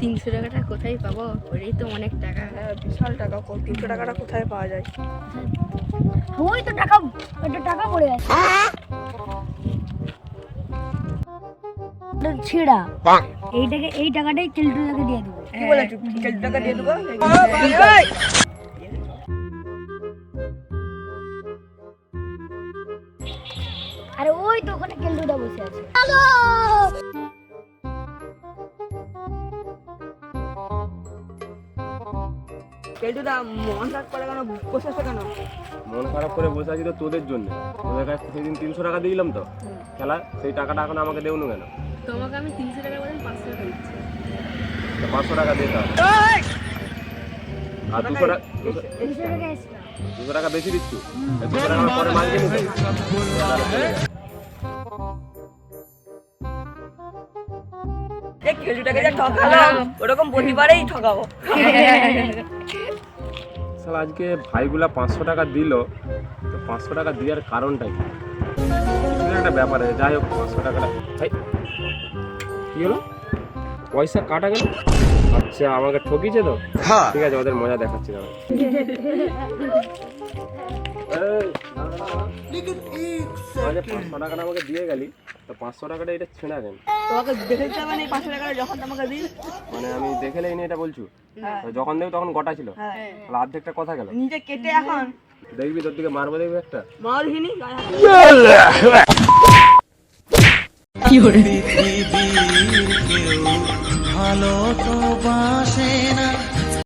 300 টাকাটা কোথায় পাবো? ওটাই তো অনেক টাকা। হ্যাঁ বিশাল টাকা। 300 টাকাটা কোথায় পাওয়া যায়? ওই তো টাকা, একটা টাকা পড়ে আছে ছেঁড়া। এই টাকাটাই কেলটুদাকে দিয়ে দেবো। কি বলে টাকা দিয়ে দেবো? আরে ওই তো ওখানে কেলটুদা বসে আছে। কেলটুদা মন খারাপ করে কেন? বসে আছে কেন? মন খারাপ করে বসে আছি তো তোদের জন্য। তোদের কাছে সেদিন 300 টাকা দিলাম তো খেলা, সেই টাকাটা এখন আমাকে দেউনো কেন? তোমাকে আমি 300 টাকা বলেন 500 টাকা দিচ্ছি। 500 টাকা দিয়ে দাও। আর 200 টাকা 200 টাকা বেশি দিচ্ছি। 200 টাকা পরে মাল কিনে নিবি। কেলটুটাকে যা ঠকালাম ওরকম প্রতিবারেই ঠকাবো। শালা আজকে ভাইগুলা 500 টাকা দিল, তো 500 টাকা দেওয়ার কারণটা কি? কিছু একটা ব্যাপার আছে। যাই হোক 500 টাকাটা ভাই কি হলো, পয়সা কাটা গেল। আচ্ছা আমাকে ঠকিছে তো, ঠিক আছে ওদের মজা দেখাচ্ছি দাঁড়া। এই 500 টাকাটা আমাকে দিয়ে গেলি, তো 500 টাকাটা এটা ছেঁড়া কেন? তোমাকে দেখেছি মানে 500 টাকা যখন তোমাকে দিই। মানে আমি দেখে নেই এটা বলছো? তো যখন দেব তখন গোটা ছিল, তাহলে অর্ধেকটা কথা গেল। নিজে কেটে এখন দেখবি তোর দিকে মারবো, দেখবি একটা। মালহিনী কি করে ভালো তো বাসে না